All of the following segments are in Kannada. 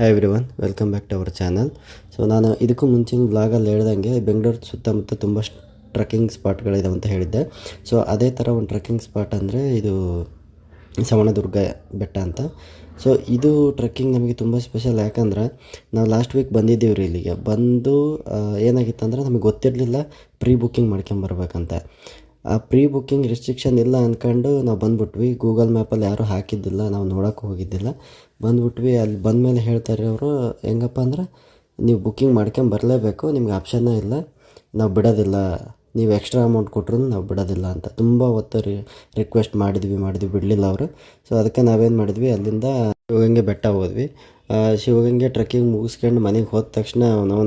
Hi everyone, welcome back to our channel. So ನಾನು ಇದಕ್ಕೂ ಮುಂಚಿನ ಬ್ಲಾಗಲ್ಲಿ ಹೇಳ್ದಂಗೆ ಬೆಂಗಳೂರು ಸುತ್ತಮುತ್ತ ತುಂಬ ಟ್ರೆಕ್ಕಿಂಗ್ ಸ್ಪಾಟ್ಗಳಿದಾವೆ ಅಂತ ಹೇಳಿದ್ದೆ. ಸೊ ಅದೇ ಥರ ಒಂದು ಟ್ರೆಕ್ಕಿಂಗ್ ಸ್ಪಾಟ್ ಅಂದರೆ ಇದು ಸವಣದುರ್ಗ ಬೆಟ್ಟ ಅಂತ. ಸೊ ಇದು ಟ್ರೆಕ್ಕಿಂಗ್ ನಮಗೆ ತುಂಬ ಸ್ಪೆಷಲ್. ಯಾಕಂದ್ರೆ ನಾವು ಲಾಸ್ಟ್ ವೀಕ್ ಬಂದಿದ್ದೀವಿ ರೀ ಇಲ್ಲಿಗೆ. ಬಂದು ಏನಾಗಿತ್ತಂದ್ರೆ ನಮಗೆ ಗೊತ್ತಿರಲಿಲ್ಲ ಪ್ರೀ ಬುಕ್ಕಿಂಗ್ ಮಾಡ್ಕೊಂಬರ್ಬೇಕಂತ. ಆ ಪ್ರೀ ಬುಕ್ಕಿಂಗ್ ರಿಸ್ಟ್ರಿಕ್ಷನ್ ಇಲ್ಲ ಅಂದ್ಕೊಂಡು ನಾವು ಬಂದುಬಿಟ್ವಿ. ಗೂಗಲ್ ಮ್ಯಾಪಲ್ಲಿ ಯಾರೂ ಹಾಕಿದ್ದಿಲ್ಲ, ನಾವು ನೋಡೋಕ್ಕೆ ಹೋಗಿದ್ದಿಲ್ಲ. ಬಂದುಬಿಟ್ವಿ. ಅಲ್ಲಿ ಬಂದಮೇಲೆ ಹೇಳ್ತಾರೆ ಅವರು, ಹೆಂಗಪ್ಪ ಅಂದ್ರೆ ನೀವು ಬುಕ್ಕಿಂಗ್ ಮಾಡ್ಕೊಂಬರಲೇಬೇಕು, ನಿಮ್ಗೆ ಆಪ್ಷನ್ನೇ ಇಲ್ಲ, ನಾವು ಬಿಡೋದಿಲ್ಲ, ನೀವು ಎಕ್ಸ್ಟ್ರಾ ಅಮೌಂಟ್ ಕೊಟ್ರೂ ನಾವು ಬಿಡೋದಿಲ್ಲ ಅಂತ ತುಂಬ ಹೊತ್ತು ರಿಕ್ವೆಸ್ಟ್ ಮಾಡಿದ್ವಿ ಬಿಡಲಿಲ್ಲ ಅವರು. ಸೊ ಅದಕ್ಕೆ ನಾವೇನು ಮಾಡಿದ್ವಿ, ಅಲ್ಲಿಂದ ಶಿವಗಂಗೆ ಬೆಟ್ಟ ಹೋದ್ವಿ. ಶಿವಗಂಗೆ ಟ್ರೆಕ್ಕಿಂಗ್ ಮುಗಿಸ್ಕೊಂಡು ಮನೆಗೆ ಹೋದ ತಕ್ಷಣ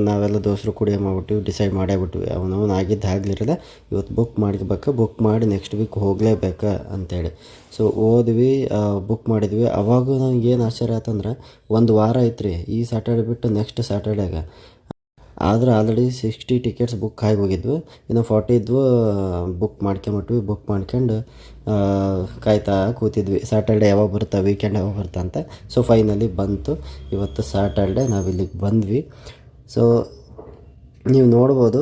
ನಾವೆಲ್ಲ ದೋಸ್ತರು ಕೂಡಿ ಮಾಡ್ಬಿಟ್ವಿ, ಡಿಸೈಡ್ ಮಾಡೇಬಿಟ್ವಿ ಆಗಿದ್ದು ಆಗಲಿರಲ್ಲ, ಇವತ್ತು ಬುಕ್ ಮಾಡಿ ನೆಕ್ಸ್ಟ್ ವೀಕ್ ಹೋಗಲೇಬೇಕಾ ಅಂತೇಳಿ. ಸೊ ಹೋದ್ವಿ, ಬುಕ್ ಮಾಡಿದ್ವಿ. ಅವಾಗ ನನಗೆ ಏನು ಆಶ್ಚರ್ಯ ಆಯ್ತಂದ್ರೆ, ಒಂದು ವಾರ ಐತ್ರಿ, ಈ ಸ್ಯಾಟರ್ಡೆ ಬಿಟ್ಟು ನೆಕ್ಸ್ಟ್ ಸ್ಯಾಟರ್ಡೆಗೆ. ಆದರೆ ಆಲ್ರೆಡಿ 60 ಟಿಕೆಟ್ಸ್ ಬುಕ್ ಆಗಿ ಹೋಗಿದ್ವು, ಇನ್ನು 40 ಇದ್ವು. ಬುಕ್ ಮಾಡ್ಕೊಂಡು ಕಾಯ್ತಾ ಕೂತಿದ್ವಿ ಸ್ಯಾಟರ್ಡೆ ಯಾವಾಗ ಬರುತ್ತೆ, ವೀಕೆಂಡ್ ಯಾವಾಗ ಬರುತ್ತೆ ಅಂತ. ಸೊ ಫೈನಲಿ ಬಂತು, ಇವತ್ತು ಸ್ಯಾಟರ್ಡೆ, ನಾವಿಲ್ಲಿಗೆ ಬಂದ್ವಿ. ಸೊ ನೀವು ನೋಡ್ಬೋದು,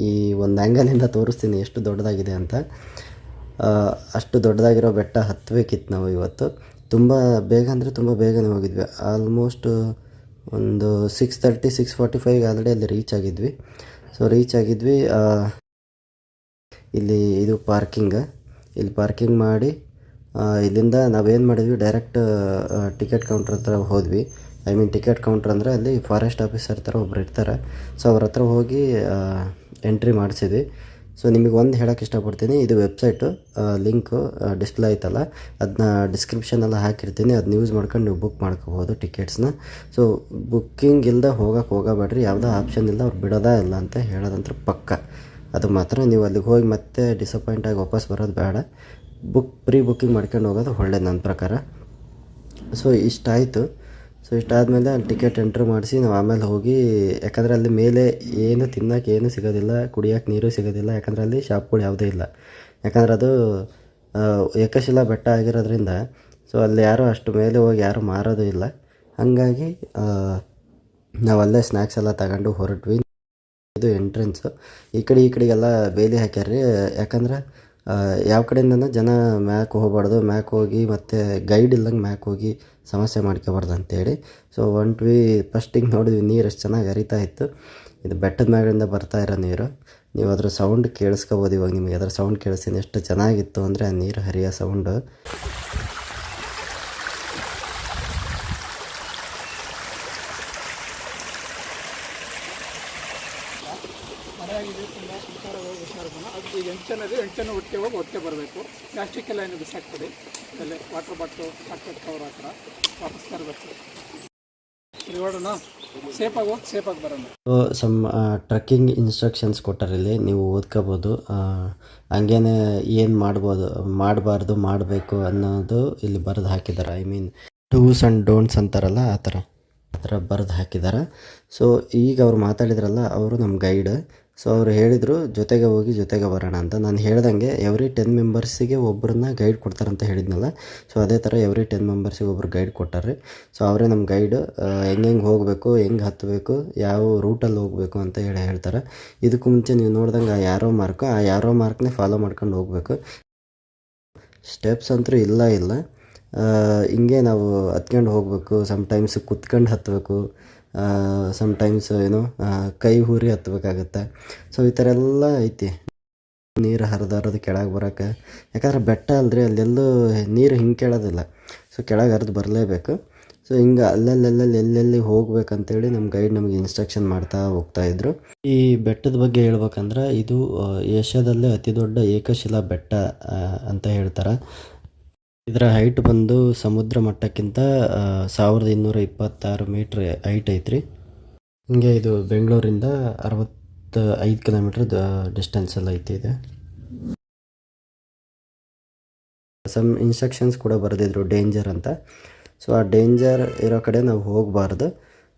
ಈ ಒಂದು ಆ್ಯಂಗಲಿಂದ ತೋರಿಸ್ತೀನಿ ಎಷ್ಟು ದೊಡ್ಡದಾಗಿದೆ ಅಂತ. ಅಷ್ಟು ದೊಡ್ಡದಾಗಿರೋ ಬೆಟ್ಟ ಹತ್ತಬೇಕಿತ್ತು ನಾವು ಇವತ್ತು. ತುಂಬ ಬೇಗ ಅಂದರೆ ತುಂಬ ಬೇಗನೆ ಹೋಗಿದ್ವಿ. ಆಲ್ಮೋಸ್ಟ್ ಒಂದು 6:30 6:45 ಆಲ್ರೆಡಿ ಅಲ್ಲಿ ರೀಚ್ ಆಗಿದ್ವಿ. ಸೊ ರೀಚ್ ಆಗಿದ್ವಿ. ಇಲ್ಲಿ ಇದು ಇಲ್ಲಿ ಪಾರ್ಕಿಂಗ್ ಮಾಡಿ ಇಲ್ಲಿಂದ ನಾವೇನು ಮಾಡಿದ್ವಿ, ಡೈರೆಕ್ಟ್ ಟಿಕೆಟ್ ಕೌಂಟ್ರ್ ಹತ್ರ ಹೋದ್ವಿ. ಟಿಕೆಟ್ ಕೌಂಟ್ರ್ ಅಂದರೆ ಅಲ್ಲಿ ಫಾರೆಸ್ಟ್ ಆಫೀಸರ್ ಥರ ಒಬ್ರು ಇರ್ತಾರೆ. ಸೊ ಅವ್ರ ಹತ್ರ ಹೋಗಿ ಎಂಟ್ರಿ ಮಾಡಿಸಿದ್ವಿ. ಸೊ ನಿಮಗೆ ಒಂದು ಹೇಳೋಕ್ಕೆ ಇಷ್ಟಪಡ್ತೀನಿ, ಇದು ವೆಬ್ಸೈಟು ಲಿಂಕು ಡಿಸ್ಪ್ಲೇ ಆಯ್ತಲ್ಲ, ಅದನ್ನ ಡಿಸ್ಕ್ರಿಪ್ಷನೆಲ್ಲ ಹಾಕಿರ್ತೀನಿ, ಅದನ್ನ ಯೂಸ್ ಮಾಡ್ಕೊಂಡು ನೀವು ಬುಕ್ ಮಾಡ್ಕೋಬೋದು ಟಿಕೆಟ್ಸ್ನ. ಸೊ ಬುಕ್ಕಿಂಗ್ ಇಲ್ಲದೆ ಹೋಗಬೇಡ್ರಿ, ಯಾವುದೋ ಆಪ್ಷನ್ ಇಲ್ಲ, ಅವ್ರು ಬಿಡೋದೇ ಇಲ್ಲ ಅಂತ ಹೇಳೋದಂದ್ರೆ ಪಕ್ಕ. ಅದು ಮಾತ್ರ ನೀವು ಅಲ್ಲಿಗೆ ಹೋಗಿ ಮತ್ತೆ ಡಿಸಪಾಯಿಂಟ್ ಆಗಿ ವಾಪಸ್ ಬರೋದು ಬೇಡ. ಪ್ರೀ ಬುಕ್ಕಿಂಗ್ ಮಾಡ್ಕೊಂಡು ಹೋಗೋದು ಒಳ್ಳೇದು ನನ್ನ ಪ್ರಕಾರ. ಸೊ ಇಷ್ಟಾಯಿತು. ಸೊ ಇಷ್ಟಾದಮೇಲೆ ಅಲ್ಲಿ ಟಿಕೆಟ್ ಎಂಟ್ರ್ ಮಾಡಿಸಿ ನಾವು ಆಮೇಲೆ ಹೋಗಿ, ಯಾಕಂದರೆ ಅಲ್ಲಿ ಮೇಲೆ ಏನು ತಿನ್ನೋಕೆ ಏನೂ ಸಿಗೋದಿಲ್ಲ, ಕುಡಿಯೋಕೆ ನೀರು ಸಿಗೋದಿಲ್ಲ, ಯಾಕಂದರೆ ಅಲ್ಲಿ ಶಾಪ್ಗಳು ಯಾವುದೇ ಇಲ್ಲ. ಯಾಕಂದರೆ ಅದು ಏಕಶಿಲಾ ಬೆಟ್ಟ ಆಗಿರೋದ್ರಿಂದ ಸೊ ಅಲ್ಲಿ ಯಾರೂ ಅಷ್ಟು ಮೇಲೆ ಹೋಗಿ ಯಾರೂ ಮಾರೋದು ಇಲ್ಲ. ಹಾಗಾಗಿ ನಾವು ಅಲ್ಲೇ ಸ್ನ್ಯಾಕ್ಸ್ ಎಲ್ಲ ತಗೊಂಡು ಹೊರಟ್ವಿ. ಇದು ಎಂಟ್ರೆನ್ಸು. ಈ ಕಡೆಗೆಲ್ಲ ಬೇಲಿ ಹಾಕ್ಯಾರ್ರಿ. ಯಾಕಂದ್ರೆ ಯಾವ ಕಡೆಯಿಂದನೂ ಜನ ಮ್ಯಾಕ್ ಹೋಗಬಾರ್ದು, ಮ್ಯಾಕ್ ಹೋಗಿ ಮತ್ತು ಗೈಡ್ ಇಲ್ಲಂಗೆ ಮ್ಯಾಕ್ ಹೋಗಿ ಸಮಸ್ಯೆ ಮಾಡ್ಕೋಬಾರ್ದು ಅಂತೇಳಿ. ಸೊ ಹೊಂಟ್ವಿ. ಫಸ್ಟಿಗೆ ನೋಡಿದ್ವಿ, ನೀರು ಎಷ್ಟು ಚೆನ್ನಾಗಿ ಹರಿತಾ ಇತ್ತು. ಇದು ಬೆಟ್ಟದ ಮ್ಯಾಗಿಂದ ಬರ್ತಾ ಇರೋ ನೀರು. ನೀವು ಅದ್ರ ಸೌಂಡ್ ಕೇಳಿಸ್ಕೋಬೋದು. ಇವಾಗ ನಿಮಗೆ ಅದರ ಸೌಂಡ್ ಕೇಳಿಸ್ತೀನಿ, ಎಷ್ಟು ಚೆನ್ನಾಗಿತ್ತು ಅಂದರೆ ಆ ನೀರು ಹರಿಯೋ ಸೌಂಡು. ಮನೆಯಾಗಿದೆ ತುಂಬ ಸಂಸಾರವಾಗಿ ಹುಷಾರನ್ನು ಅದಕ್ಕೆ ಈಗ ಎಂಟನ್ನು ಒಟ್ಟಿಗೆ ಹೋಗಿ ಒಟ್ಟಿಗೆ ಬರಬೇಕು. ಪ್ಲಾಸ್ಟಿಕ್ ಎಲ್ಲ ಏನು ಬಿಸಾಕ್ಬಿಡಿ, ಅಲ್ಲೇ ವಾಟರ್ ಬಾಟ್ಲು ಸಾಕ್ಬೇಕು, ಕವರ್ ಹತ್ರ ವಾಪಸ್ ತರಬೇಕು. ನೋಡೋಣ, ಸೇಫಾಗಿ ಹೋಗಿ ಸೇಫಾಗಿ ಬರೋಣ. ಸಮ್ ಟ್ರೆಕ್ಕಿಂಗ್ ಇನ್ಸ್ಟ್ರಕ್ಷನ್ಸ್ ಕೊಟ್ಟಾರಲ್ಲಿ, ನೀವು ಓದ್ಕೋಬೋದು. ಹಂಗೇನೆ ಏನು ಮಾಡಬಾರ್ದು ಮಾಡಬೇಕು ಅನ್ನೋದು ಇಲ್ಲಿ ಬರೆದು ಹಾಕಿದ್ದಾರೆ. ಡೂಸ್ ಆ್ಯಂಡ್ ಡೋಂಟ್ಸ್ ಅಂತಾರಲ್ಲ, ಆ ಥರ ಬರೆದು ಹಾಕಿದ್ದಾರೆ. ಸೊ ಈಗ ಅವ್ರು ಮಾತಾಡಿದ್ರಲ್ಲ, ಅವರು ನಮ್ಮ ಗೈಡ್. ಸೊ ಅವರು ಹೇಳಿದರು ಜೊತೆಗೆ ಹೋಗಿ ಜೊತೆಗೆ ಬರೋಣ ಅಂತ. ನಾನು ಹೇಳ್ದಂಗೆ ಎವ್ರಿ 10 ಮೆಂಬರ್ಸಿಗೆ ಒಬ್ಬರನ್ನ ಗೈಡ್ ಕೊಡ್ತಾರಂತ ಹೇಳಿದ್ನಲ್ಲ. ಸೊ ಅದೇ ಥರ ಎವ್ರಿ 10 ಮೆಂಬರ್ಸಿಗೆ ಒಬ್ಬರು ಗೈಡ್ ಕೊಟ್ಟಾರೆ. ಸೊ ಅವರೇ ನಮ್ಮ ಗೈಡು. ಹೆಂಗೆ ಹೋಗಬೇಕು, ಹೆಂಗೆ ಹತ್ತಬೇಕು, ಯಾವ ರೂಟಲ್ಲಿ ಹೋಗಬೇಕು ಅಂತ ಹೇಳ್ತಾರೆ. ಇದಕ್ಕೂ ಮುಂಚೆ ನೀವು ನೋಡ್ದಂಗೆ ಆ ಯಾರೋ ಮಾರ್ಕ್ನೇ ಫಾಲೋ ಮಾಡ್ಕೊಂಡು ಹೋಗಬೇಕು. ಸ್ಟೆಪ್ಸ್ ಅಂತೂ ಇಲ್ಲ. ಹಿಂಗೆ ನಾವು ಹತ್ಕೊಂಡು ಹೋಗಬೇಕು. ಸಮ್ಟೈಮ್ಸ್ ಕುತ್ಕೊಂಡು ಹತ್ತಬೇಕು, ಸಮ್ಟೈಮ್ಸ್ ಕೈ ಊರಿ ಹತ್ತಬೇಕಾಗತ್ತೆ. ಸೊ ಈ ಥರ ಎಲ್ಲ ಐತಿ. ನೀರು ಹರಿದಾರೋದು ಕೆಳಗೆ ಬರೋಕ್ಕೆ, ಯಾಕಂದ್ರೆ ಬೆಟ್ಟ ಅಲ್ರಿ, ಅಲ್ಲೆಲ್ಲೂ ನೀರು ಹಿಂಗೆ ಕೇಳೋದಿಲ್ಲ. ಸೊ ಕೆಳಗೆ ಹರಿದು ಬರಲೇಬೇಕು. ಸೊ ಹಿಂಗೆ ಎಲ್ಲೆಲ್ಲಿ ಹೋಗ್ಬೇಕಂತೇಳಿ ನಮ್ಮ ಗೈಡ್ ನಮಗೆ ಇನ್ಸ್ಟ್ರಕ್ಷನ್ ಮಾಡ್ತಾ ಹೋಗ್ತಾಯಿದ್ರು. ಈ ಬೆಟ್ಟದ ಬಗ್ಗೆ ಹೇಳ್ಬೇಕಂದ್ರೆ, ಇದು ಏಷ್ಯಾದಲ್ಲೇ ಅತಿ ದೊಡ್ಡ ಏಕಶಿಲಾ ಬೆಟ್ಟ ಅಂತ ಹೇಳ್ತಾರೆ. ಇದರ ಹೈಟ್ ಬಂದು ಸಮುದ್ರ ಮಟ್ಟಕ್ಕಿಂತ 1226 ಮೀಟ್ರ್ ಹೈಟ್ ಐತ್ರಿ. ಹಿಂಗೆ ಇದು ಬೆಂಗಳೂರಿಂದ 65 ಕಿಲೋಮೀಟ್ರ್ ಡಿಸ್ಟೆನ್ಸಲ್ಲಿ ಐತಿ. ಸಮ್ ಇನ್ಸ್ಟ್ರಕ್ಷನ್ಸ್ ಕೂಡ ಬರೆದಿದ್ರು, ಡೇಂಜರ್ ಅಂತ. ಸೊ ಆ ಡೇಂಜರ್ ಇರೋ ಕಡೆ ನಾವು ಹೋಗಬಾರ್ದು.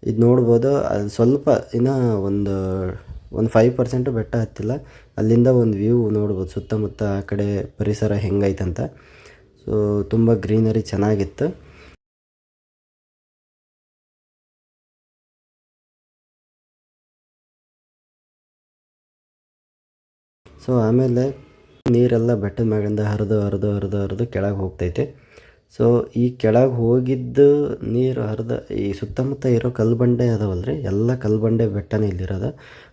ಇದು ನೋಡ್ಬೋದು, ಅದು ಸ್ವಲ್ಪ ಇನ್ನೂ ಒಂದು 5% ಬೆಟ್ಟ ಹತ್ತಿಲ್ಲ. ಅಲ್ಲಿಂದ ಒಂದು ವ್ಯೂ ನೋಡ್ಬೋದು, ಸುತ್ತಮುತ್ತ ಆ ಕಡೆ ಪರಿಸರ ಹೆಂಗೈತಂತ. ಸೊ ತುಂಬ ಗ್ರೀನರಿ ಚೆನ್ನಾಗಿತ್ತು. ಸೊ ಆಮೇಲೆ ನೀರೆಲ್ಲ ಬೆಟ್ಟದ ಮ್ಯಾಗಿಂದ ಹರಿದು ಕೆಳಗೆ ಹೋಗ್ತೈತೆ. ಸೊ ಈ ಕೆಳಗೆ ಹೋಗಿದ್ದು ನೀರು ಈ ಸುತ್ತಮುತ್ತ ಇರೋ ಕಲ್ಲು ಬಂಡೆ ಅದಾವಲ್ಲ ರೀ, ಎಲ್ಲ ಕಲ್ಲು ಬಂಡೆ ಬೆಟ್ಟನೇ ಇಲ್ಲಿರೋದು.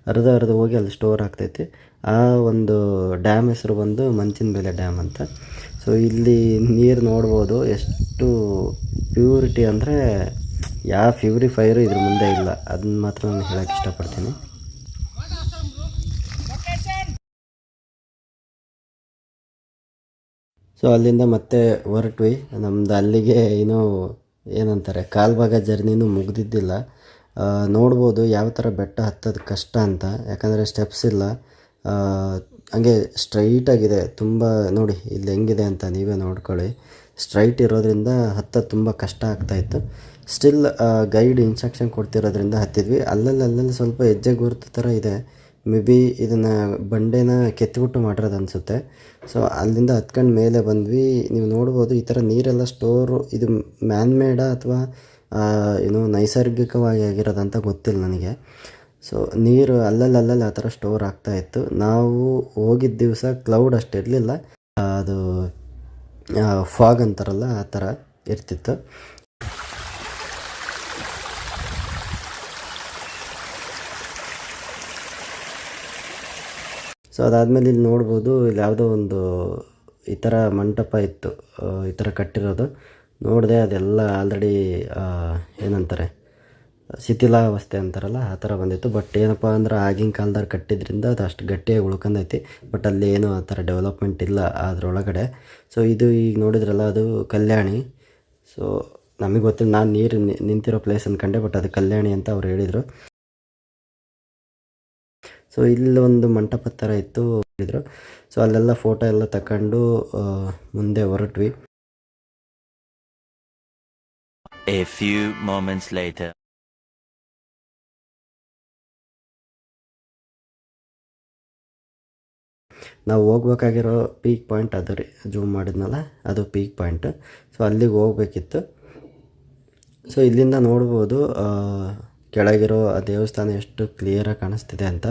ಹರಿದು ಹೋಗಿ ಅಲ್ಲಿ ಸ್ಟೋರ್ ಆಗ್ತೈತಿ. ಆ ಒಂದು ಡ್ಯಾಮ್ ಹೆಸರು ಬಂದು ಮಂಚಿನ ಬೆಲೆ ಡ್ಯಾಮ್ ಅಂತ. ಸೊ ಇಲ್ಲಿ ನೀರು ನೋಡ್ಬೋದು ಎಷ್ಟು ಪ್ಯೂರಿಟಿ ಅಂದರೆ ಯಾವ ಪ್ಯೂರಿಫೈರು ಇದ್ರ ಮುಂದೆ ಇಲ್ಲ, ಅದನ್ನ ಮಾತ್ರ ನಾನು ಹೇಳೋಕ್ಕೆ ಇಷ್ಟಪಡ್ತೀನಿ. ಸೊ ಅಲ್ಲಿಂದ ಮತ್ತೆ ಹೊರಟ್ವಿ. ನಮ್ಮದು ಅಲ್ಲಿಗೆ ಇನ್ನೂ ಏನಂತಾರೆ ಕಾಲ್ಭಾಗ ಜರ್ನಿನೂ ಮುಗ್ದಿದ್ದಿಲ್ಲ. ನೋಡ್ಬೋದು ಯಾವ ಥರ ಬೆಟ್ಟ ಹತ್ತೋದು ಕಷ್ಟ ಅಂತ, ಯಾಕಂದರೆ ಸ್ಟೆಪ್ಸ್ ಇಲ್ಲ, ಹಂಗೆ ಸ್ಟ್ರೈಟಾಗಿದೆ ತುಂಬ. ನೋಡಿ ಇಲ್ಲಿ ಹೆಂಗಿದೆ ಅಂತ ನೀವೇ ನೋಡ್ಕೊಳ್ಳಿ. ಸ್ಟ್ರೈಟ್ ಇರೋದ್ರಿಂದ ಹತ್ತೋದು ತುಂಬ ಕಷ್ಟ ಆಗ್ತಾಯಿತ್ತು. ಸ್ಟಿಲ್ ಗೈಡ್ ಇನ್ಸ್ಟ್ರಕ್ಷನ್ ಕೊಡ್ತಿರೋದ್ರಿಂದ ಹತ್ತಿದ್ವಿ. ಅಲ್ಲಲ್ಲಿ ಸ್ವಲ್ಪ ಹೆಜ್ಜೆ ಗುರುತು ಥರ ಇದೆ. ಮೇ ಬಿ ಇದನ್ನು ಬಂಡೆನ ಕೆತ್ತಿಬಿಟ್ಟು ಮಾಡಿರೋದು ಅನಿಸುತ್ತೆ. ಸೊ ಅಲ್ಲಿಂದ ಹತ್ಕೊಂಡು ಮೇಲೆ ಬಂದ್ವಿ. ನೀವು ನೋಡ್ಬೋದು ಈ ಥರ ನೀರೆಲ್ಲ ಸ್ಟೋರು, ಇದು ಮ್ಯಾನ್ ಅಥವಾ ಏನು ನೈಸರ್ಗಿಕವಾಗಿ ಆಗಿರೋದಂತ ಗೊತ್ತಿಲ್ಲ ನನಗೆ. ಸೊ ನೀರು ಅಲ್ಲಲ್ಲಿ ಆ ಥರ ಸ್ಟೋರ್ ಆಗ್ತಾಯಿತ್ತು. ನಾವು ಹೋಗಿದ್ದ ದಿವಸ ಕ್ಲೌಡ್ ಅಷ್ಟು ಇರಲಿಲ್ಲ, ಅದು ಫಾಗ್ ಅಂತಾರಲ್ಲ ಆ ಥರ ಇರ್ತಿತ್ತು. ಸೊ ಅದಾದಮೇಲೆ ಇಲ್ಲಿ ನೋಡ್ಬೋದು, ಇಲ್ಲಿ ಯಾವುದೋ ಒಂದು ಈ ಥರ ಮಂಟಪ ಇತ್ತು, ಈ ಥರ ಕಟ್ಟಿರೋದು ನೋಡಿದೆ. ಅದೆಲ್ಲ ಆಲ್ರೆಡಿ ಏನಂತಾರೆ ಶಿಥಿಲಾವಸ್ಥೆ ಅಂತಾರಲ್ಲ ಆ ಥರ ಬಂದಿತ್ತು. ಬಟ್ ಏನಪ್ಪ ಅಂದ್ರೆ ಆಗಿನ ಕಾಲದಲ್ಲಿ ಕಟ್ಟಿದ್ರಿಂದ ಅದು ಅಷ್ಟು ಗಟ್ಟಿಯಾಗಿ ಉಳ್ಕೊಂಡೈತಿ. ಬಟ್ ಅಲ್ಲಿ ಏನೂ ಆ ಥರ ಡೆವಲಪ್ಮೆಂಟ್ ಇಲ್ಲ ಅದರೊಳಗಡೆ. ಸೊ ಇದು ಈಗ ನೋಡಿದ್ರಲ್ಲ ಅದು ಕಲ್ಯಾಣಿ. ಸೊ ನಮಗೆ ಗೊತ್ತಿಲ್ಲ, ನಾನು ನೀರು ನಿಂತಿರೋ ಪ್ಲೇಸ್ ಅಂದ್ಕೊಂಡೆ, ಬಟ್ ಅದು ಕಲ್ಯಾಣಿ ಅಂತ ಅವ್ರು ಹೇಳಿದರು. ಸೊ ಇಲ್ಲೊಂದು ಮಂಟಪ ಥರ ಇತ್ತು ಹೇಳಿದರು. ಸೊ ಅಲ್ಲೆಲ್ಲ ಫೋಟೋ ಎಲ್ಲ ತಗೊಂಡು ಮುಂದೆ ಹೊರಟ್ವಿ. A few moments later. ನಾವು ಹೋಗ್ಬೇಕಾಗಿರೋ ಪೀಕ್ ಪಾಯಿಂಟ್ ಅದು ರೀ, ಜೂಮ್ ಮಾಡಿದ್ನಲ್ಲ ಅದು ಪೀಕ್ ಪಾಯಿಂಟ್. ಸೊ ಅಲ್ಲಿಗೆ ಹೋಗ್ಬೇಕಿತ್ತು. ಸೊ ಇಲ್ಲಿಂದ ನೋಡ್ಬೋದು ಕೆಳಗಿರೋ ಆ ದೇವಸ್ಥಾನ ಎಷ್ಟು ಕ್ಲಿಯರಾಗಿ ಕಾಣಿಸ್ತಿದೆ ಅಂತ.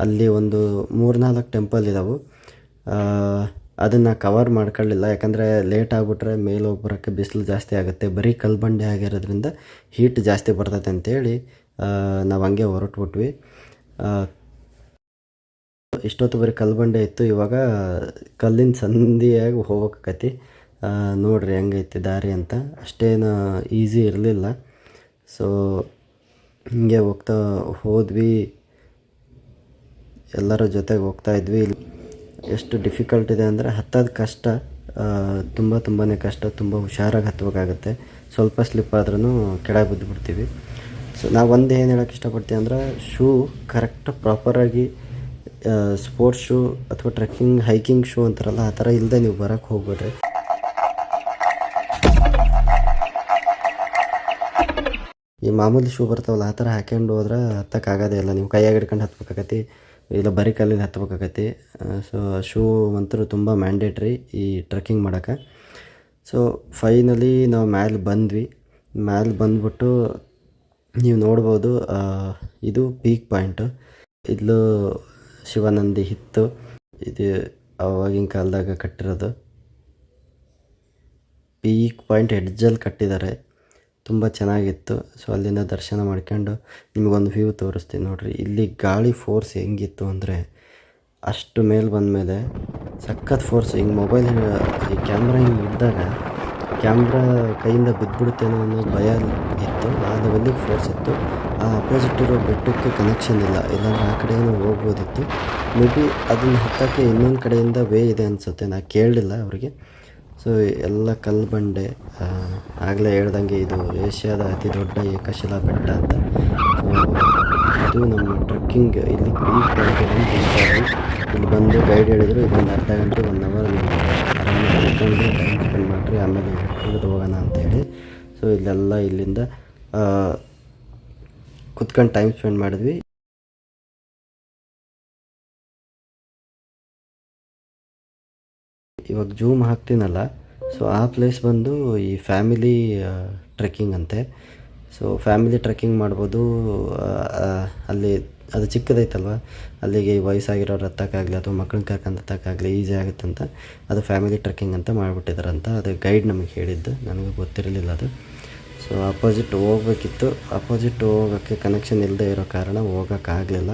ಅಲ್ಲಿ ಒಂದು 3-4 ಟೆಂಪಲ್ ಇದ್ದಾವೆ. ಅದನ್ನು ಕವರ್ ಮಾಡ್ಕೊಳ್ಳಿಲ್ಲ, ಯಾಕಂದರೆ ಲೇಟ್ ಆಗಿಬಿಟ್ರೆ ಮೇಲೆ ಹೋಗಿ ಬರೋಕ್ಕೆ ಬಿಸಿಲು ಜಾಸ್ತಿ ಆಗುತ್ತೆ. ಬರೀ ಕಲ್ಲು ಬಂಡೆ ಆಗಿರೋದ್ರಿಂದ ಹೀಟ್ ಜಾಸ್ತಿ ಬರ್ತೈತೆ ಅಂತೇಳಿ ನಾವು ಹಂಗೆ ಹೊರಟ್ಬಿಟ್ವಿ. ಇಷ್ಟೊತ್ತು ಬರೀ ಕಲ್ಲು ಬಂಡೆ ಇತ್ತು, ಇವಾಗ ಕಲ್ಲಿನ ಸಂದಿಯಾಗಿ ಹೋಗೋಕ್ಕತಿ. ನೋಡ್ರಿ ಹೆಂಗೈತಿ ದಾರಿ ಅಂತ. ಅಷ್ಟೇನು ಈಸಿ ಇರಲಿಲ್ಲ. ಸೊ ಹಿಂಗೆ ಹೋದ್ವಿ, ಎಲ್ಲರ ಜೊತೆಗೆ ಹೋಗ್ತಾಯಿದ್ವಿ. ಎಷ್ಟು ಡಿಫಿಕಲ್ಟ್ ಇದೆ ಅಂದರೆ ಹತ್ತೋದು ಕಷ್ಟ, ತುಂಬಾ ಕಷ್ಟ. ತುಂಬ ಹುಷಾರಾಗಿ ಹತ್ತಬೇಕಾಗತ್ತೆ. ಸ್ವಲ್ಪ ಸ್ಲಿಪ್ ಆದ್ರೂ ಕೆಳಗೆ ಬಿದ್ದುಬಿಡ್ತೀವಿ. ಸೊ ನಾವು ಒಂದು ಏನು ಹೇಳೋಕ್ಕೆ ಇಷ್ಟಪಡ್ತೀವಿ ಅಂದ್ರೆ, ಶೂ ಕರೆಕ್ಟ್ ಪ್ರಾಪರಾಗಿ ಸ್ಪೋರ್ಟ್ಸ್ ಶೂ ಅಥವಾ ಟ್ರೆಕ್ಕಿಂಗ್ ಹೈಕಿಂಗ್ ಶೂ ಅಂತಾರಲ್ಲ ಆ ಥರ ಇಲ್ಲದೆ ನೀವು ಬರೋಕ್ಕೆ ಹೋಗ್ಬೇಡ್ರಿ. ಈ ಮಾಮೂಲಿ ಶೂ ಬರ್ತಾವಲ್ಲ ಆ ಥರ ಹಾಕ್ಕೊಂಡು ಹೋದ್ರೆ ಹತ್ತಕ್ಕಾಗೋದೇ ಇಲ್ಲ. ನೀವು ಕೈಯಾಗಿ ಹಿಡ್ಕೊಂಡು ಹತ್ಬೇಕಾಗತ್ತೆ, ಇಲ್ಲ ಬರೀ ಕಲ್ಲಿಗೆ ಹತ್ಬೇಕಾಗತ್ತೆ. ಸೊ ಶೂ ಅಂತೂ ತುಂಬ ಮ್ಯಾಂಡೇಟ್ರಿ ಈ ಟ್ರೆಕ್ಕಿಂಗ್ ಮಾಡೋಕ್ಕೆ. ಸೊ ಫೈನಲಿ ನಾವು ಮೇಲೆ ಬಂದ್ಬಿಟ್ಟು ನೀವು ನೋಡ್ಬೋದು, ಇದು ಪೀಕ್ ಪಾಯಿಂಟು. ಇಲ್ಲೂ ಶಿವನಂದಿ ಇತ್ತು. ಇದು ಆವಾಗಿನ ಕಾಲದಾಗ ಕಟ್ಟಿರೋದು ಪೀಕ್ ಪಾಯಿಂಟ್ ಎಡ್ಜಲ್ಲಿ ಕಟ್ಟಿದ್ದಾರೆ. ತುಂಬ ಚೆನ್ನಾಗಿತ್ತು. ಸೊ ಅಲ್ಲಿಂದ ದರ್ಶನ ಮಾಡ್ಕೊಂಡು ನಿಮಗೊಂದು ವ್ಯೂ ತೋರಿಸ್ತೀನಿ ನೋಡಿರಿ. ಇಲ್ಲಿ ಗಾಳಿ ಫೋರ್ಸ್ ಹೆಂಗಿತ್ತು ಅಂದರೆ, ಅಷ್ಟು ಮೇಲೆ ಬಂದಮೇಲೆ ಸಖತ್ ಫೋರ್ಸ್. ಹಿಂಗೆ ಮೊಬೈಲ್ ಈ ಕ್ಯಾಮ್ರಾ ಹಿಂಗೆ ಹಿಡ್ದಾಗ ಕ್ಯಾಮ್ರಾ ಕೈಯಿಂದ ಬಿದ್ದುಬಿಡುತ್ತೇನೋ ಅನ್ನೋ ಭಯ ಇತ್ತು. ಆ ಲೆವೆಲ್ಲಿಗೆ ಫೋರ್ಸ್ ಇತ್ತು. ಆ ಅಪೋಸಿಟ್ ಇರೋ ಬೆಟ್ಟಕ್ಕೆ ಕನೆಕ್ಷನ್ ಇಲ್ಲ, ಇಲ್ಲಾಂದ್ರೆ ಆ ಕಡೆಯೂ ಹೋಗ್ಬೋದಿತ್ತು. ಮೇ ಬಿ ಅದನ್ನು ಹತ್ತೋಕ್ಕೆ ಇನ್ನೊಂದು ಕಡೆಯಿಂದ ವೇ ಇದೆ ಅನಿಸುತ್ತೆ, ನಾನು ಕೇಳಲಿಲ್ಲ ಅವರಿಗೆ. ಸೊ ಎಲ್ಲ ಕಲ್ಲು ಬಂಡೆ. ಆಗಲೇ ಹೇಳ್ದಂಗೆ ಇದು ಏಷ್ಯಾದ ಅತಿ ದೊಡ್ಡ ಏಕಶಿಲಾ ಬೆಟ್ಟ ಅಂತ. ಸೊ ಇದು ನಮ್ಮ ಟ್ರೆಕ್ಕಿಂಗ್ ಇಲ್ಲಿ ಪೀಕ್ ಪಾಯಿಂಟ್. ಇಲ್ಲಿ ಬಂದು ಗೈಡ್ ಹೇಳಿದರು, ಇದೊಂದು ಅರ್ಧ ಗಂಟೆ 1 ಅವರ್ ನೀವು ಆರಾಮಾಗಿ ಕುತ್ಕೊಂಡು ಟೈಮ್ ಸ್ಪೆಂಡ್ ಮಾಡಿರಿ, ಆಮೇಲೆ ಹಿಡಿದು ಹೋಗೋಣ ಅಂತೇಳಿ. ಸೊ ಇಲ್ಲಿಂದ ಕುತ್ಕೊಂಡು ಟೈಮ್ ಸ್ಪೆಂಡ್ ಮಾಡಿದ್ವಿ. ಇವಾಗ ಜೂಮ್ ಹಾಕ್ತೀನಲ್ಲ, ಸೊ ಆ ಪ್ಲೇಸ್ ಬಂದು ಈ ಫ್ಯಾಮಿಲಿ ಟ್ರೆಕ್ಕಿಂಗ್ ಅಂತೆ. ಸೊ ಫ್ಯಾಮಿಲಿ ಟ್ರೆಕ್ಕಿಂಗ್ ಮಾಡ್ಬೋದು. ಅಲ್ಲಿ ಅದು ಚಿಕ್ಕದೈತಲ್ವ, ಅಲ್ಲಿಗೆ ವಯಸ್ಸಾಗಿರೋರು ಹತ್ತಕ್ಕಾಗಲಿ ಅಥವಾ ಮಕ್ಕಳನ್ನ ಕರ್ಕೊಂಡು ಹತ್ತಕ್ಕಾಗಲಿ ಈಸಿ ಆಗುತ್ತೆ ಅಂತ ಅದು ಫ್ಯಾಮಿಲಿ ಟ್ರೆಕ್ಕಿಂಗ್ ಅಂತ ಮಾಡಿಬಿಟ್ಟಿದ್ದಾರಂತ. ಅದು ಗೈಡ್ ನಮಗೆ ಹೇಳಿದ್ದು, ನನಗೂ ಗೊತ್ತಿರಲಿಲ್ಲ ಅದು. ಸೊ ಅಪೋಸಿಟ್ ಹೋಗ್ಬೇಕಿತ್ತು, ಅಪೋಸಿಟ್ ಹೋಗೋಕ್ಕೆ ಕನೆಕ್ಷನ್ ಇಲ್ಲದೆ ಇರೋ ಕಾರಣ ಹೋಗೋಕ್ಕಾಗಲಿಲ್ಲ.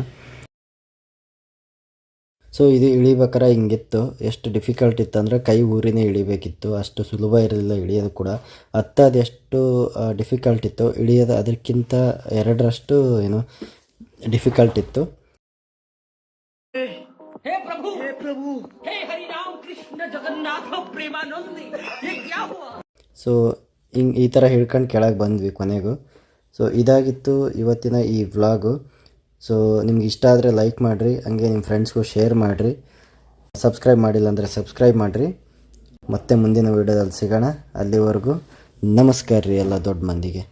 ಸೊ ಇದು ಇಳಿಬೇಕಾರೆ ಹಿಂಗಿತ್ತು, ಎಷ್ಟು ಡಿಫಿಕಲ್ಟ್ ಇತ್ತು ಅಂದರೆ ಕೈ ಊರಿನೇ ಇಳಿಬೇಕಿತ್ತು, ಅಷ್ಟು ಸುಲಭ ಇರಲಿಲ್ಲ ಇಳಿಯೋದು ಕೂಡ. ಹತ್ತೋದು ಎಷ್ಟು ಡಿಫಿಕಲ್ಟ್ ಇತ್ತು, ಇಳಿಯೋದು ಅದಕ್ಕಿಂತ 2ರಷ್ಟು ಏನು ಡಿಫಿಕಲ್ಟ್ ಇತ್ತು. हे प्रभु हे हरि राम कृष्ण जगन्नाथ प्रेमानंद ये क्या हुआ. ಸೊ ಈ ಥರ ಹೇಳ್ಕೊಂಡು ಕೆಳಗೆ ಬಂದ್ವಿ ಕೊನೆಗೂ. ಸೊ ಇದಾಗಿತ್ತು ಇವತ್ತಿನ ಈ ವ್ಲಾಗು. ಸೊ ನಿಮ್ಗೆ ಇಷ್ಟ ಆದರೆ ಲೈಕ್ ಮಾಡಿರಿ, ಹಂಗೆ ನಿಮ್ಮ ಫ್ರೆಂಡ್ಸ್ಗೂ ಶೇರ್ ಮಾಡಿರಿ. ಸಬ್ಸ್ಕ್ರೈಬ್ ಮಾಡಿಲ್ಲ ಅಂದರೆ ಸಬ್ಸ್ಕ್ರೈಬ್ ಮಾಡಿರಿ. ಮತ್ತೆ ಮುಂದಿನ ವೀಡಿಯೋದಲ್ಲಿ ಸಿಗೋಣ. ಅಲ್ಲಿವರೆಗೂ ನಮಸ್ಕಾರ ರೀ ಎಲ್ಲ ದೊಡ್ಡ ಮಂದಿಗೆ.